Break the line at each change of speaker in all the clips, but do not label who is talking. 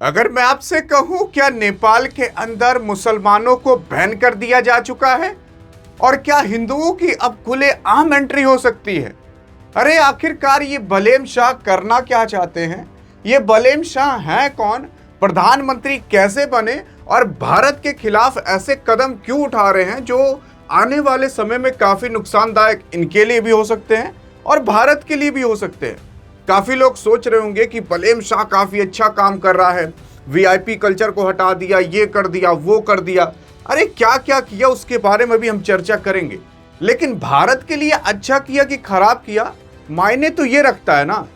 अगर मैं आपसे कहूं क्या नेपाल के अंदर मुसलमानों को बैन कर दिया जा चुका है और क्या हिंदुओं की अब खुले आम एंट्री हो सकती है? अरे आखिरकार ये बलेम शाह करना क्या चाहते हैं? ये बलेम शाह हैं कौन? प्रधानमंत्री कैसे बने और भारत के खिलाफ ऐसे कदम क्यों उठा रहे हैं जो आने वाले समय में काफी नुकसानदायक इनके लिए भी हो सकते हैं और भारत के लिए भी हो सकते हैं। काफी लोग सोच रहे होंगे कि बलेम शाह काफी अच्छा काम कर रहा है, वीआईपी कल्चर को हटा दिया, ये कर दिया, वो कर दिया। अरे क्या क्या किया उसके बारे में भी हम चर्चा करेंगे, लेकिन भारत के लिए अच्छा किया कि खराब किया मायने तो ये रखता है ना।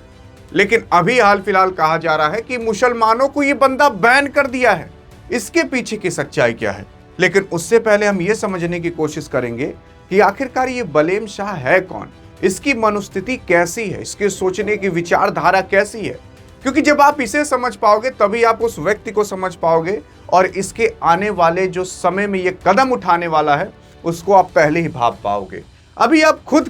लेकिन अभी हाल फिलहाल कहा जा रहा है कि मुसलमानों को ये बंदा बैन कर दिया है, इसके पीछे की सच्चाई क्या है? लेकिन उससे पहले हम ये समझने की कोशिश करेंगे कि आखिरकार ये बलेम शाह है कौन, इसकी मनोस्थिति कैसी है, इसके सोचने की विचारधारा कैसी है। क्योंकि जब आप इसे समझ पाओगे तभी आप उस व्यक्ति को समझ पाओगे और इसके आने वाले जो समय में ये कदम उठाने वाला है उसको आप पहले ही भाप पाओगे। अभी आप खुद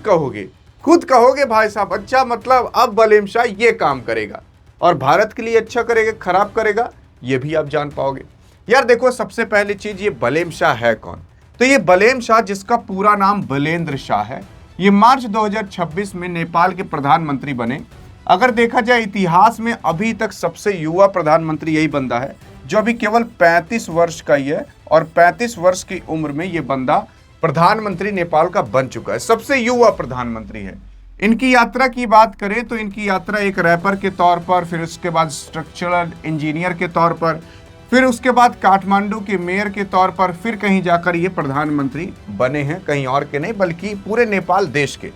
कहोगे भाई साहब अच्छा, मतलब अब बलेम शाह ये काम करेगा और भारत के लिए अच्छा करेगा खराब करेगा, ये भी आप जान पाओगे। यार देखो, सबसे पहली चीज ये बलेम शाह है कौन? तो ये बलेम शाह, जिसका पूरा नाम बलेंद्र शाह है, ये मार्च 2026 में नेपाल के प्रधानमंत्री बने। अगर देखा जाए इतिहास में अभी तक सबसे युवा प्रधानमंत्री यही बंदा है, जो अभी केवल 35 वर्ष का ही है और 35 वर्ष की उम्र में ये बंदा प्रधानमंत्री नेपाल का बन चुका है, सबसे युवा प्रधानमंत्री है। इनकी यात्रा की बात करें तो इनकी यात्रा एक रैपर के तौर पर, फिर उसके बाद स्ट्रक्चरल इंजीनियर के तौर पर, फिर उसके बाद काठमांडू के मेयर के तौर पर, फिर कहीं जाकर ये प्रधानमंत्री बने हैं, कहीं और के नहीं बल्कि पूरे नेपाल देश के।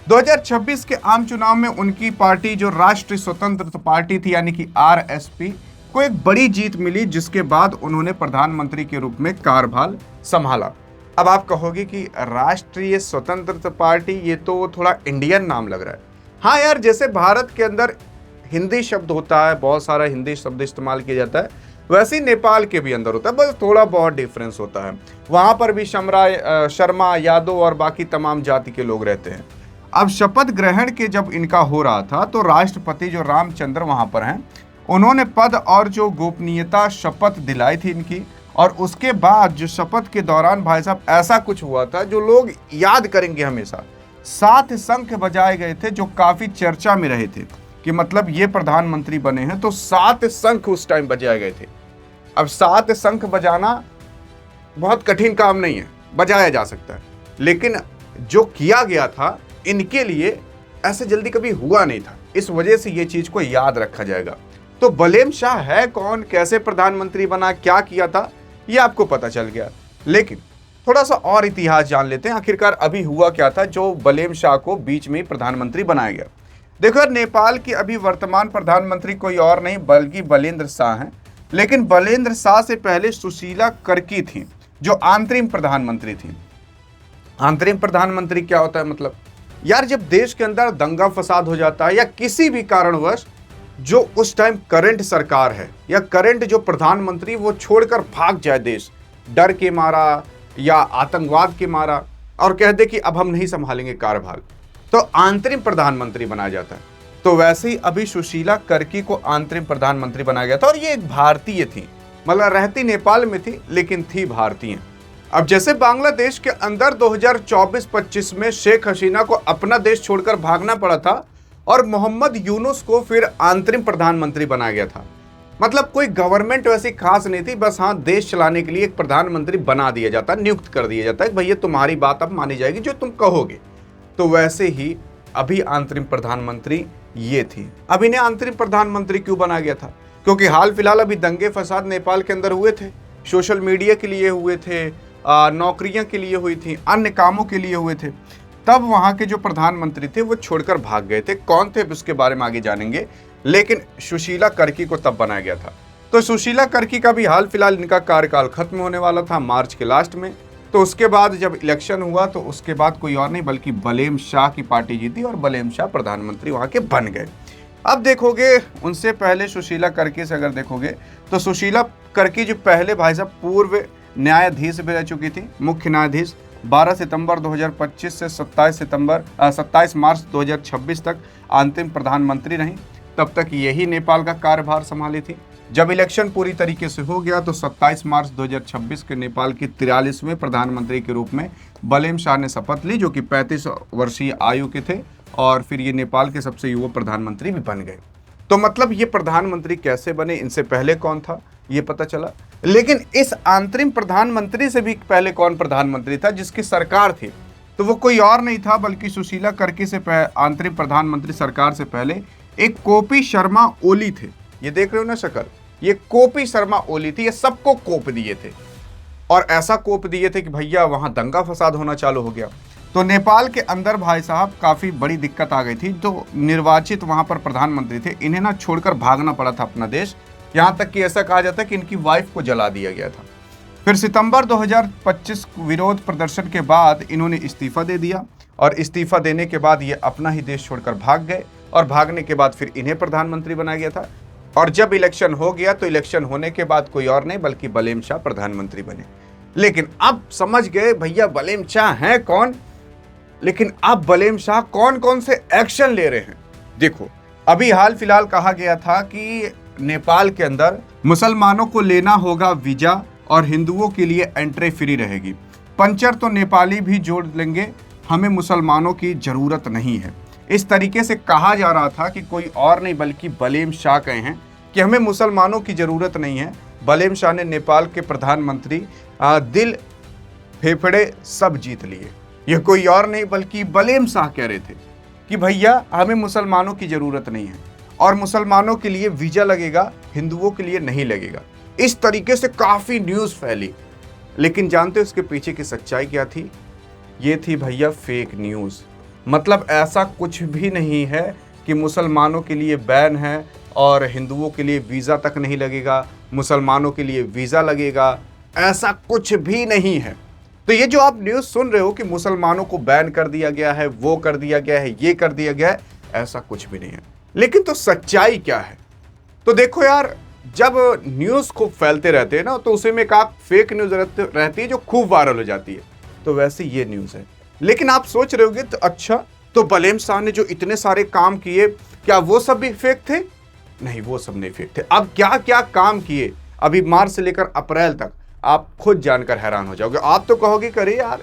2026 के आम चुनाव में उनकी पार्टी जो राष्ट्रीय स्वतंत्र पार्टी थी यानी कि आरएसपी को एक बड़ी जीत मिली, जिसके बाद उन्होंने प्रधानमंत्री के रूप में कार्यभार संभाला। अब आप कहोगे कि राष्ट्रीय स्वतंत्र पार्टी, ये तो थोड़ा इंडियन नाम लग रहा है। हाँ यार, जैसे भारत के अंदर हिंदी शब्द होता है, बहुत सारा हिंदी शब्द इस्तेमाल किया जाता है, वैसे ही नेपाल के भी अंदर होता है, बस थोड़ा बहुत डिफरेंस होता है। वहां पर भी शर्मा, यादव और बाकी तमाम जाति के लोग रहते हैं। अब शपथ ग्रहण के जब इनका हो रहा था तो राष्ट्रपति जो रामचंद्र वहां पर हैं, उन्होंने पद और जो गोपनीयता शपथ दिलाई थी इनकी। और उसके बाद जो शपथ के दौरान भाई साहब ऐसा कुछ हुआ था जो लोग याद करेंगे हमेशा। 7 शंख बजाए गए थे जो काफी चर्चा में रहे थे कि मतलब ये प्रधानमंत्री बने हैं, तो 7 शंख उस टाइम बजाए गए थे। अब 7 शंख बजाना बहुत कठिन काम नहीं है, बजाया जा सकता है, लेकिन जो किया गया था इनके लिए ऐसे जल्दी कभी हुआ नहीं था, इस वजह से ये चीज को याद रखा जाएगा। तो बलेम शाह है कौन, कैसे प्रधानमंत्री बना, क्या किया था, ये आपको पता चल गया। लेकिन थोड़ा सा और इतिहास जान लेते हैं, आखिरकार अभी हुआ क्या था जो बलेम शाह को बीच में प्रधानमंत्री बनाया गया। देखो यार, नेपाल की अभी वर्तमान प्रधानमंत्री कोई और नहीं बल्कि बलेंद्र शाह हैं। लेकिन बलेंद्र शाह से पहले सुशीला कर्की थी जो अंतरिम प्रधानमंत्री थी। अंतरिम प्रधानमंत्री क्या होता है? मतलब यार, जब देश के अंदर दंगा फसाद हो जाता है या किसी भी कारणवश जो उस टाइम करंट सरकार है या करंट जो प्रधानमंत्री वो छोड़कर भाग जाए देश, डर के मारा या आतंकवाद के मारा, और कह दे कि अब हम नहीं संभालेंगे कार्यभार, तो अंतरिम प्रधानमंत्री बनाया जाता है। तो वैसे ही अभी सुशीला कर्की को अंतरिम प्रधानमंत्री बनाया गया था और ये एक भारतीय थी, मतलब रहती नेपाल में थी लेकिन थी भारतीय। अब जैसे बांग्लादेश के अंदर 2024-25 में शेख हसीना को अपना देश छोड़कर भागना पड़ा था और मोहम्मद यूनुस को फिर अंतरिम प्रधानमंत्री बनाया गया था। मतलब कोई गवर्नमेंट वैसी खास नहीं थी, बस हाँ देश चलाने के लिए एक प्रधानमंत्री बना दिया जाता, नियुक्त कर दिया जाता है, भैया तुम्हारी बात अब मानी जाएगी जो तुम कहोगे। तो वैसे ही अभी अंतरिम प्रधानमंत्री ये थी। अब इन्हें अंतरिम प्रधानमंत्री क्यों बनाया गया था? क्योंकि हाल फिलहाल अभी दंगे फसाद नेपाल के अंदर हुए थे, सोशल मीडिया के लिए हुए थे, नौकरियां के लिए हुई थी, अन्य कामों के लिए हुए थे। तब वहां के जो प्रधानमंत्री थे वो छोड़कर भाग गए थे। कौन थे उसके बारे में आगे जानेंगे, लेकिन सुशीला कर्की को तब बनाया गया था। तो सुशीला कर्की का भी हाल फिलहाल इनका कार्यकाल खत्म होने वाला था मार्च के लास्ट में। तो उसके बाद जब इलेक्शन हुआ तो उसके बाद कोई और नहीं बल्कि बलेम शाह की पार्टी जीती और बलेम शाह प्रधानमंत्री वहां के बन गए। अब देखोगे, उनसे पहले सुशीला कर्की से अगर देखोगे तो सुशीला कर्की जो पहले भाई साहब पूर्व न्यायाधीश भी रह चुकी थी, मुख्य न्यायाधीश। 12 सितंबर 2025 से 27 मार्च 2026 तक अंतिम प्रधानमंत्री रहीं। तब तक यही नेपाल का कार्यभार संभाली थी। जब इलेक्शन पूरी तरीके से हो गया तो 27 मार्च 2026 के नेपाल के 43वें प्रधानमंत्री के रूप में बलेम शाह ने शपथ ली, जो कि 35 वर्षीय आयु के थे, और फिर ये नेपाल के सबसे युवा प्रधानमंत्री भी बन गए। तो मतलब ये प्रधानमंत्री कैसे बने, इनसे पहले कौन था ये पता चला। लेकिन इस अंतरिम प्रधानमंत्री से भी पहले कौन प्रधानमंत्री था जिसकी सरकार थी, तो वो कोई और नहीं था बल्कि सुशीला कर्की से अंतरिम प्रधानमंत्री सरकार से पहले एक कोपी शर्मा ओली थे। ये देख रहे हो ना शक्ल, ये कोपी शर्मा ओली थी। ये सबको कोप दिए थे, और ऐसा कोप दिए थे कि भैया वहां दंगा फसाद होना चालू हो गया। तो नेपाल के अंदर भाई साहब काफ़ी बड़ी दिक्कत आ गई थी। जो निर्वाचित वहाँ पर प्रधानमंत्री थे, इन्हें ना छोड़कर भागना पड़ा था अपना देश। यहाँ तक कि ऐसा कहा जाता है कि इनकी वाइफ को जला दिया गया था। फिर सितंबर 2025 विरोध प्रदर्शन के बाद इन्होंने इस्तीफा दे दिया, और इस्तीफा देने के बाद ये अपना ही देश छोड़कर भाग गए, और भागने के बाद फिर इन्हें प्रधानमंत्री बनाया गया था। और जब इलेक्शन हो गया तो इलेक्शन होने के बाद कोई और नहीं बल्कि बलेम शाह प्रधानमंत्री बने। लेकिन अब समझ गए भैया बलेम शाह हैं कौन। लेकिन अब बलेम शाह कौन कौन से एक्शन ले रहे हैं देखो। अभी हाल फिलहाल कहा गया था कि नेपाल के अंदर मुसलमानों को लेना होगा वीजा, और हिंदुओं के लिए एंट्री फ्री रहेगी। पंचर तो नेपाली भी जोड़ लेंगे, हमें मुसलमानों की जरूरत नहीं है। इस तरीके से कहा जा रहा था कि कोई और नहीं बल्कि बलेम शाह कहे हैं कि हमें मुसलमानों की जरूरत नहीं है। बलेम शाह ने नेपाल के प्रधानमंत्री दिल फेफड़े सब जीत लिए। यह कोई और नहीं बल्कि बलेम शाह कह रहे थे कि भैया हमें मुसलमानों की जरूरत नहीं है, और मुसलमानों के लिए वीजा लगेगा, हिंदुओं के लिए नहीं लगेगा। इस तरीके से काफी न्यूज फैली। लेकिन जानते हो इसके पीछे की सच्चाई क्या थी? ये थी भैया फेक न्यूज। मतलब ऐसा कुछ भी नहीं है कि मुसलमानों के लिए बैन है और हिंदुओं के लिए वीज़ा तक नहीं लगेगा, मुसलमानों के लिए वीज़ा लगेगा, ऐसा कुछ भी नहीं है। तो ये जो आप न्यूज़ सुन रहे हो कि मुसलमानों को बैन कर दिया गया है, वो कर दिया गया है, ये कर दिया गया है, ऐसा कुछ भी नहीं है। लेकिन तो सच्चाई क्या है? तो देखो यार, जब न्यूज़ खूब फैलते रहते हैं ना, तो उसी में एक आप फेक न्यूज़ रहती है जो खूब वायरल हो जाती है। तो वैसे ये न्यूज़ है। लेकिन आप सोच रहे होगे तो अच्छा, तो बलेम शाह ने जो इतने सारे काम किए, क्या वो सब भी फेक थे? नहीं, वो सब नहीं फेक थे। अब क्या क्या काम किए अभी मार्च से लेकर अप्रैल तक, आप खुद जानकर हैरान हो जाओगे। आप तो कहोगे कि अरे यार,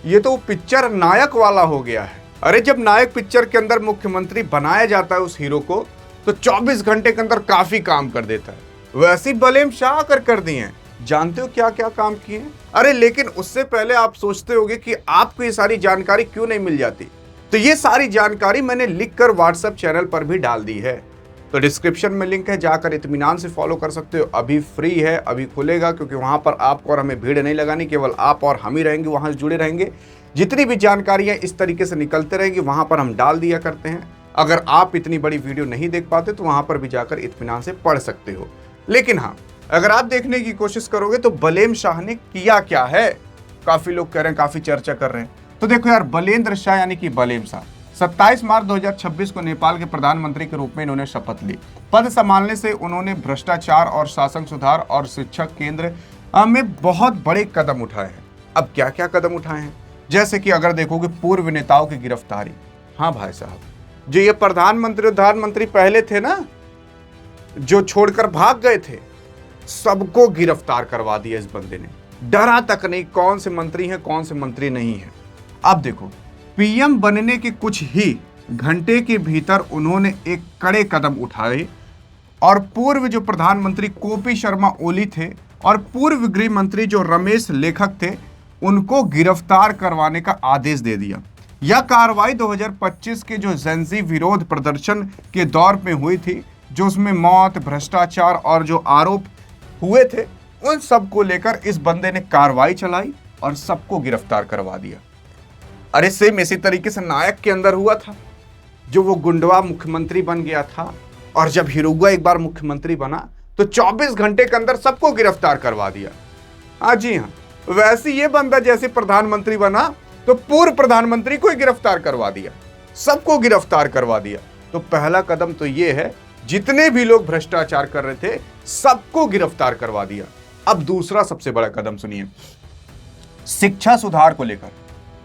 ये तो पिक्चर नायक वाला हो गया है। अरे जब नायक पिक्चर के अंदर मुख्यमंत्री बनाया जाता है उस हीरो को, तो 24 घंटे के अंदर काफी काम कर देता है। वैसे ही बलेम शाह कर दिए हैं। जानते हो क्या क्या काम किए? अरे लेकिन उससे पहले आप सोचते होंगे कि आपको ये सारी जानकारी क्यों नहीं मिल जाती। तो ये सारी जानकारी मैंने लिखकर व्हाट्सएप चैनल पर भी डाल दी है, तो डिस्क्रिप्शन में लिंक है, जाकर इत्मीनान से फॉलो कर सकते हो। अभी फ्री है, अभी खुलेगा, क्योंकि वहां पर आपको और हमें भीड़ नहीं लगानी, केवल आप और हम ही रहेंगे, वहां से जुड़े रहेंगे। जितनी भी जानकारियां इस तरीके से निकलते रहेंगी वहां पर हम डाल दिया करते हैं। अगर आप इतनी बड़ी वीडियो नहीं देख पाते तो वहां पर भी जाकर इत्मीनान से पढ़ सकते हो। लेकिन हाँ, अगर आप देखने की कोशिश करोगे तो बलेम शाह ने किया क्या है, काफी लोग कह रहे हैं, काफी चर्चा कर रहे हैं। तो देखो यार, बलेंद्र शाह यानी कि बलेम शाह 27 मार्च 2026 को नेपाल के प्रधानमंत्री के रूप में इन्होंने शपथ ली। पद संभालने से उन्होंने भ्रष्टाचार और शासन सुधार और शिक्षक केंद्र में बहुत बड़े कदम उठाए हैं। अब क्या क्या कदम उठाए हैं? जैसे कि अगर देखोगे, पूर्व नेताओं की गिरफ्तारी। हाँ भाई साहब, जो ये प्रधानमंत्री पहले थे ना, जो छोड़कर भाग गए थे, सबको गिरफ्तार करवा दिया इस बंदे ने। डरा तक नहीं कौन से मंत्री हैं कौन से मंत्री नहीं है। अब देखो, पीएम बनने के कुछ ही घंटे के भीतर उन्होंने एक कड़े कदम उठाए, और पूर्व जो प्रधानमंत्री कोपी शर्मा ओली थे और पूर्व गृह मंत्री जो रमेश लेखक थे, उनको गिरफ्तार करवाने का आदेश दे दिया। यह कार्रवाई 2025 के जो जेनजी विरोध प्रदर्शन के दौर में हुई थी, जो उसमें मौत, भ्रष्टाचार और जो आरोप हुए थे, उन सब को लेकर इस बंदे ने कार्रवाई चलाई और सबको गिरफ्तार करवा दिया। अरे सेम इसी तरीके से नायक के अंदर हुआ था, जो वो गुंडवा मुख्यमंत्री बन गया था, और जब हिरुगा एक बार मुख्यमंत्री बना तो 24 घंटे के अंदर सबको गिरफ्तार करवा दिया। हाँ जी हाँ, वैसे ये बंदा जैसे प्रधानमंत्री बना तो पूर्व प्रधानमंत्री को ही गिरफ्तार करवा दिया, सबको गिरफ्तार करवा दिया। तो पहला कदम तो ये है, जितने भी लोग भ्रष्टाचार कर रहे थे सबको गिरफ्तार करवा दिया। अब दूसरा सबसे बड़ा कदम सुनिए, शिक्षा सुधार को लेकर।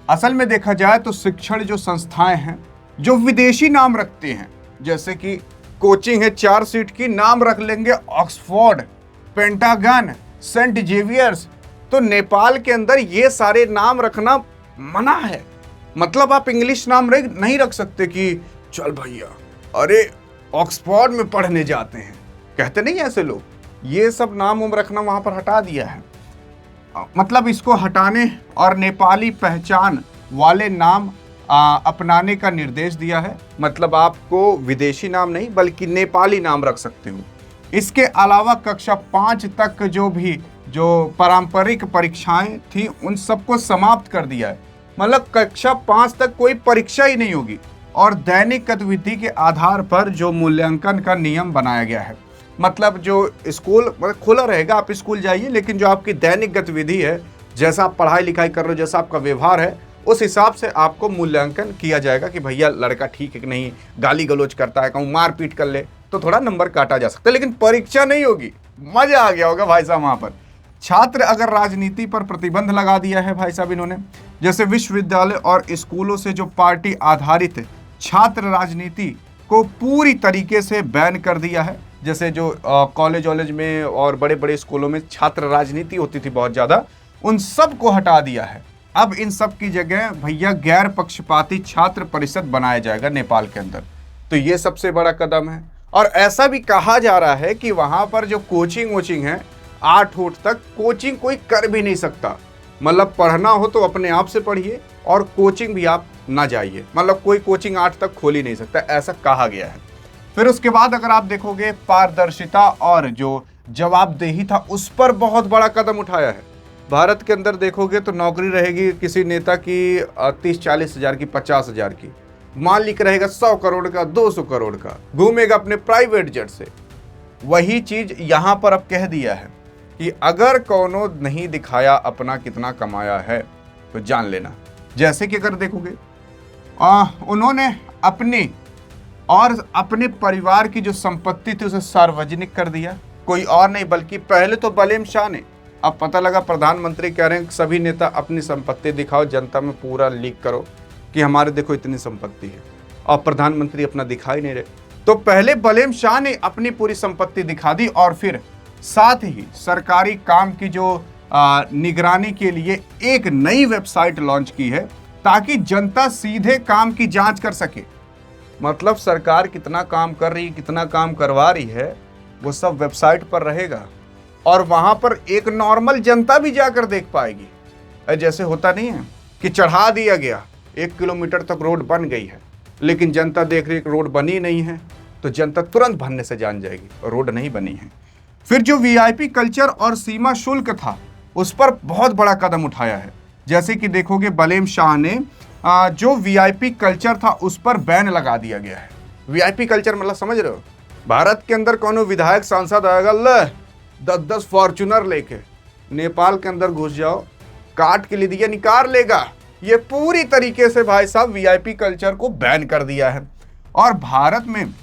असल में देखा जाए तो शिक्षण जो संस्थाएं हैं जो विदेशी नाम रखते हैं, जैसे कि कोचिंग है 4 सीट की, नाम रख लेंगे ऑक्सफोर्ड, पेंटागन, सेंट जेवियर्स। तो नेपाल के अंदर ये सारे नाम रखना मना है। मतलब आप इंग्लिश नाम नहीं रख सकते कि चल भैया अरे ऑक्सफोर्ड में पढ़ने जाते हैं, कहते नहीं ऐसे लोग। ये सब नाम उम रखना वहां पर हटा दिया है। मतलब इसको हटाने और नेपाली पहचान वाले नाम अपनाने का निर्देश दिया है। मतलब आपको विदेशी नाम नहीं बल्कि नेपाली नाम रख सकते हो। इसके अलावा कक्षा 5 तक जो पारंपरिक परीक्षाएं थी उन सबको समाप्त कर दिया है। मतलब कक्षा 5 तक कोई परीक्षा ही नहीं होगी और दैनिक गतिविधि के आधार पर जो मूल्यांकन का नियम बनाया गया है। मतलब जो स्कूल मतलब खुला रहेगा, आप स्कूल जाइए, लेकिन जो आपकी दैनिक गतिविधि है, जैसा आप पढ़ाई लिखाई कर रहे हो, जैसा आपका व्यवहार है, उस हिसाब से आपको मूल्यांकन किया जाएगा कि भैया लड़का ठीक है कि नहीं, गाली गलौज करता है, कहूँ मार पीट कर ले तो थोड़ा नंबर काटा जा सकता है, लेकिन परीक्षा नहीं होगी। मजा आ गया होगा भाई साहब वहाँ पर। छात्र अगर राजनीति पर प्रतिबंध लगा दिया है भाई साहब इन्होंने, जैसे विश्वविद्यालय और स्कूलों से जो पार्टी आधारित छात्र राजनीति को पूरी तरीके से बैन कर दिया है। जैसे जो कॉलेज वॉलेज में और बड़े बड़े स्कूलों में छात्र राजनीति होती थी बहुत ज़्यादा, उन सब को हटा दिया है। अब इन सब की जगह भैया गैर पक्षपाती छात्र परिषद बनाया जाएगा नेपाल के अंदर। तो ये सबसे बड़ा कदम है। और ऐसा भी कहा जा रहा है कि वहाँ पर जो कोचिंग वोचिंग है 8 फुट तक कोचिंग कोई कर भी नहीं सकता। मतलब पढ़ना हो तो अपने आप से पढ़िए और कोचिंग भी आप ना जाइए। मतलब कोई कोचिंग 8 तक खोल ही नहीं सकता, ऐसा कहा गया है। फिर उसके बाद अगर आप देखोगे पारदर्शिता और जो जवाबदेही था उस पर बहुत बड़ा कदम उठाया है। भारत के अंदर देखोगे तो नौकरी रहेगी किसी नेता की 30-40 हज़ार की, 50 हज़ार की, मालिक रहेगा 100 करोड़ का, 200 करोड़ का, घूमेगा अपने प्राइवेट जेट से। वही चीज यहां पर अब कह दिया है कि अगर कोनो नहीं दिखाया अपना कितना कमाया है तो जान लेना। जैसे कि अगर देखोगे उन्होंने अपने परिवार की जो संपत्ति थी उसे सार्वजनिक कर दिया। कोई और नहीं बल्कि पहले तो बलेम शाह ने। अब पता लगा प्रधानमंत्री कह रहे हैं कि सभी नेता अपनी संपत्ति दिखाओ, जनता में पूरा लीक करो कि हमारे देखो इतनी संपत्ति है, और प्रधानमंत्री अपना दिखा ही नहीं रहे। तो पहले बलेम शाह ने अपनी पूरी संपत्ति दिखा दी और फिर साथ ही सरकारी काम की जो निगरानी के लिए एक नई वेबसाइट लॉन्च की है ताकि जनता सीधे काम की जांच कर सके। मतलब सरकार कितना काम कर रही है, कितना काम करवा रही है, वो सब वेबसाइट पर रहेगा और वहां पर एक नॉर्मल जनता भी जाकर देख पाएगी। जैसे होता नहीं है कि चढ़ा दिया गया 1 किलोमीटर तक रोड बन गई है, लेकिन जनता देख रही है कि रोड बनी नहीं है, तो जनता तुरंत भरने से जान जाएगी रोड नहीं बनी है। फिर जो वीआईपी कल्चर और सीमा शुल्क था उस पर बहुत बड़ा कदम उठाया है। जैसे कि देखोगे बलेम शाह ने जो वीआईपी कल्चर था उस पर बैन लगा दिया गया है। वीआईपी कल्चर मतलब समझ रहे हो, भारत के अंदर कोनो विधायक सांसद आएगा ले 10-10 फॉर्चूनर लेके नेपाल के अंदर घुस जाओ, काट के लिए दिया निकाल लेगा। ये पूरी तरीके से भाई साहब वीआईपी कल्चर को बैन कर दिया है। और भारत में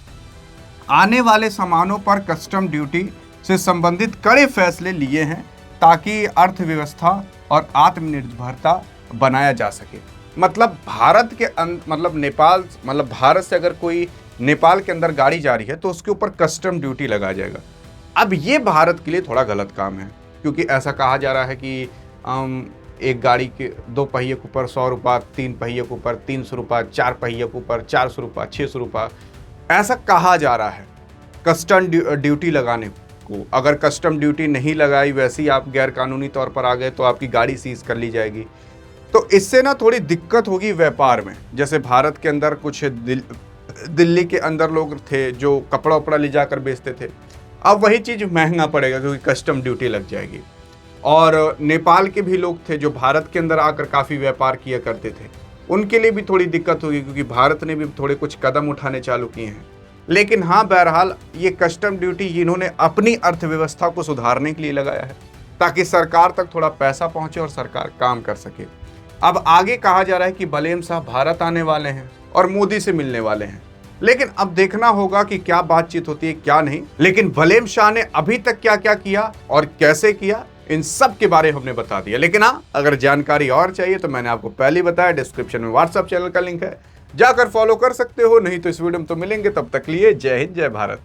आने वाले सामानों पर कस्टम ड्यूटी से संबंधित कड़े फैसले लिए हैं ताकि अर्थव्यवस्था और आत्मनिर्भरता बनाया जा सके। मतलब भारत से अगर कोई नेपाल के अंदर गाड़ी जा रही है तो उसके ऊपर कस्टम ड्यूटी लगाया जाएगा। अब ये भारत के लिए थोड़ा गलत काम है, क्योंकि ऐसा कहा जा रहा है कि एक गाड़ी के 2 पहिए के ऊपर 100 रुपये, 3 पहिए के ऊपर 300 रुपये, 4 पहिए के ऊपर 400 रुपये, 600 रुपये, ऐसा कहा जा रहा है कस्टम ड्यूटी लगाने को। अगर कस्टम ड्यूटी नहीं लगाई, वैसे ही आप गैर कानूनी तौर पर आ गए तो आपकी गाड़ी सीज कर ली जाएगी। तो इससे ना थोड़ी दिक्कत होगी व्यापार में। जैसे भारत के अंदर कुछ दिल्ली के अंदर लोग थे जो कपड़ा उपड़ा ले जाकर बेचते थे, अब वही चीज़ महंगा पड़ेगा क्योंकि कस्टम ड्यूटी लग जाएगी। और नेपाल के भी लोग थे जो भारत के अंदर आकर काफ़ी व्यापार किया करते थे, उनके लिए भी थोड़ी दिक्कत होगी क्योंकि भारत ने भी थोड़े कुछ कदम उठाने चालू किए हैं। लेकिन हाँ, बहरहाल ये कस्टम ड्यूटी इन्होंने अपनी अर्थव्यवस्था को सुधारने के लिए लगाया है ताकि सरकार तक थोड़ा पैसा पहुँचे और सरकार काम कर सके। अब आगे कहा जा रहा है कि बलेम साहब भारत आने वाले हैं और मोदी से मिलने वाले हैं, लेकिन अब देखना होगा कि क्या बातचीत होती है क्या नहीं। लेकिन बलेम शाह ने अभी तक क्या क्या किया और कैसे किया, इन सब के बारे में हमने बता दिया। लेकिन हाँ, अगर जानकारी और चाहिए तो मैंने आपको पहले बताया, डिस्क्रिप्शन में व्हाट्सएप चैनल का लिंक है, जाकर फॉलो कर सकते हो, नहीं तो इस वीडियो में तो मिलेंगे। तब तक लिए जय हिंद जय भारत।